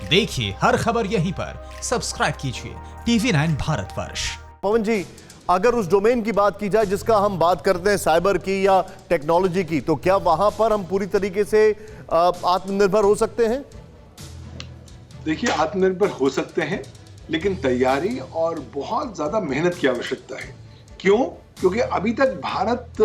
देखिए हर खबर यहीं पर, सब्सक्राइब कीजिए TV9 भारतवर्ष। पवन जी, अगर उस डोमेन की बात की जाए जिसका हम बात करते हैं, साइबर की या टेक्नोलॉजी की, तो क्या वहां पर हम पूरी तरीके से आत्मनिर्भर हो सकते हैं? देखिए, आत्मनिर्भर हो सकते हैं, लेकिन तैयारी और बहुत ज्यादा मेहनत की आवश्यकता है। क्यों? क्योंकि अभी तक भारत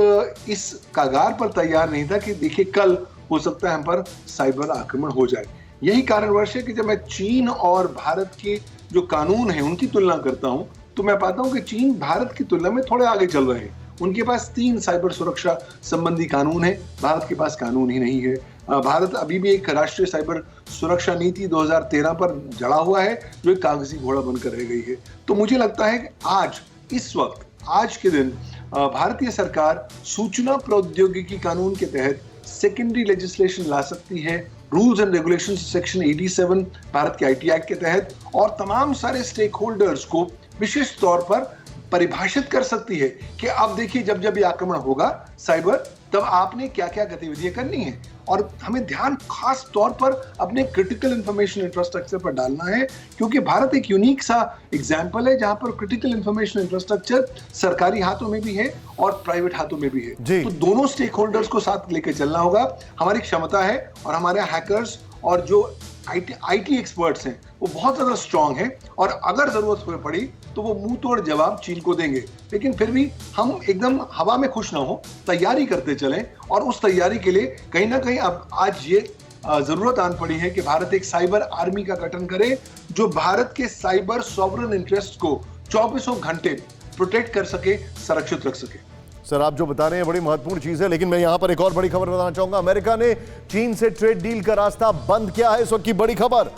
इस कगार पर तैयार नहीं था कि देखिए कल हो सकता है हम पर साइबर आक्रमण हो जाए। यही कारणवश है कि जब मैं चीन और भारत के जो कानून हैं उनकी तुलना करता हूं, तो मैं पाता हूं कि चीन भारत की तुलना में थोड़े आगे चल रहे हैं। उनके पास 3 साइबर सुरक्षा संबंधी कानून है, भारत के पास कानून ही नहीं है। भारत अभी भी एक राष्ट्रीय साइबर सुरक्षा नीति 2013 पर जड़ा हुआ है, जो एक कागजी घोड़ा बनकर रह गई है। तो मुझे लगता है कि आज इस वक्त आज के दिन भारतीय सरकार सूचना प्रौद्योगिकी कानून के तहत सेकेंडरी लेजिस्लेशन ला सकती है, rules and regulation section 87 Bharat के आईटी एक्ट के तहत, और तमाम सारे स्टेक होल्डर्स को विशेष तौर पर परिभाषित कर सकती है कि अब देखिए जब जब ये आक्रमण होगा साइबर, तब आपने क्या क्या गतिविधियां करनी है। और हमें ध्यान खास तौर पर अपने क्रिटिकल इंफॉर्मेशन इंफ्रास्ट्रक्चर पर डालना है, क्योंकि भारत एक यूनिक सा एग्जाम्पल है जहां पर क्रिटिकल इंफॉर्मेशन इंफ्रास्ट्रक्चर सरकारी हाथों में भी है और प्राइवेट हाथों में भी है। तो दोनों स्टेक होल्डर्स को साथ लेकर चलना होगा। हमारी क्षमता है और हमारे हैकर्स और जो आईटी एक्सपर्ट्स हैं वो बहुत ज्यादा स्ट्रांग हैं, और अगर जरूरत पड़ी तो वो मुंह तोड़ जवाब चीन को देंगे। लेकिन फिर भी हम एकदम हवा में खुश ना हो, तैयारी करते चलें, और उस तैयारी के लिए कहीं ना कहीं अब आज ये जरूरत आन पड़ी है कि भारत एक साइबर आर्मी का गठन करे, जो भारत के साइबर सॉवरेन इंटरेस्ट को 24 घंटे प्रोटेक्ट कर सके, संरक्षित रख सके। सर, आप जो बता रहे हैं बड़ी महत्वपूर्ण चीज है, लेकिन मैं यहां पर एक और बड़ी खबर बताना चाहूंगा। अमेरिका ने चीन से ट्रेड डील का रास्ता बंद किया है, इस वक्त की बड़ी खबर।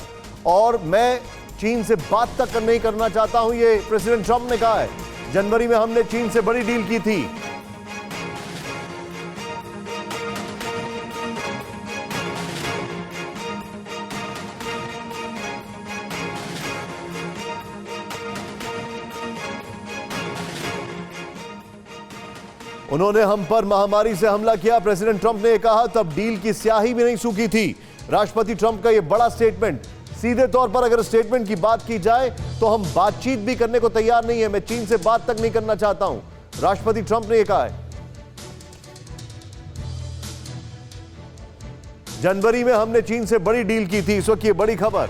और मैं चीन से बात तक नहीं करना चाहता हूं, ये प्रेसिडेंट ट्रंप ने कहा है। जनवरी में हमने चीन से बड़ी डील की थी। उन्होंने हम पर महामारी से हमला किया, प्रेसिडेंट ट्रंप ने कहा, तब डील की स्याही भी नहीं सूखी थी। राष्ट्रपति ट्रंप का यह बड़ा स्टेटमेंट। सीधे तौर पर अगर स्टेटमेंट की बात की जाए तो हम बातचीत भी करने को तैयार नहीं है, मैं चीन से बात तक नहीं करना चाहता हूं, राष्ट्रपति ट्रंप ने यह कहा है। जनवरी में हमने चीन से बड़ी डील की थी, इस वक्त ये बड़ी खबर।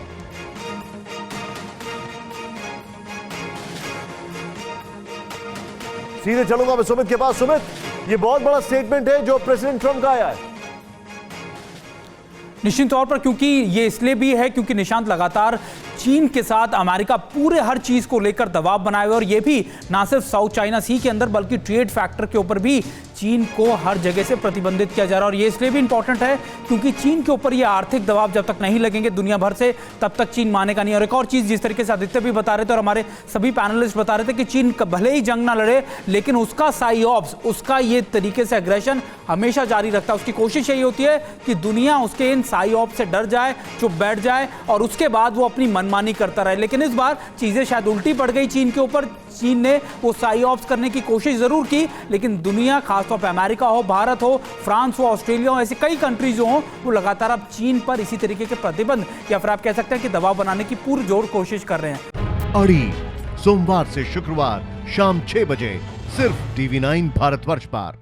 सीधे चलूंगा मैं सुमित के पास। सुमित, ये बहुत बड़ा स्टेटमेंट है जो प्रेसिडेंट ट्रंप का आया है। निश्चित तौर पर, क्योंकि ये इसलिए भी है क्योंकि निशांत लगातार चीन के साथ अमेरिका पूरे हर चीज को लेकर दबाव बनाए हुए, और ये भी ना सिर्फ साउथ चाइना सी के अंदर बल्कि ट्रेड फैक्टर के ऊपर भी चीन को हर जगह से प्रतिबंधित किया जा रहा है। और ये इसलिए भी इंपॉर्टेंट है क्योंकि चीन के ऊपर ये आर्थिक दबाव जब तक नहीं लगेंगे दुनिया भर से, तब तक चीन मानेगा नहीं। और एक और चीज जिस तरीके से आदित्य भी बता रहे थे और हमारे सभी पैनलिस्ट बता रहे थे कि चीन भले ही जंग ना लड़े, लेकिन उसका साइऑप्स, उसका ये तरीके से एग्रेशन हमेशा जारी रखता है। उसकी कोशिश यही होती है कि दुनिया उसके इन साइऑप्स से डर जाए, चुप बैठ जाए, और उसके बाद वो अपनी मनमानी करता रहे। लेकिन इस बार चीजें शायद उल्टी पड़ गई चीन के ऊपर। चीन ने वो साइऑप्स करने की कोशिश जरूर की, लेकिन दुनिया, खासतौर पर अमेरिका हो, भारत हो, फ्रांस हो, ऑस्ट्रेलिया हो, ऐसी कई कंट्रीज हो, वो लगातार अब चीन पर इसी तरीके के प्रतिबंध या फिर आप कह सकते हैं कि दबाव बनाने की पुरजोर कोशिश कर रहे हैं। अड़ी सोमवार से शुक्रवार शाम 6 बजे सिर्फ TV9 भारतवर्ष पर।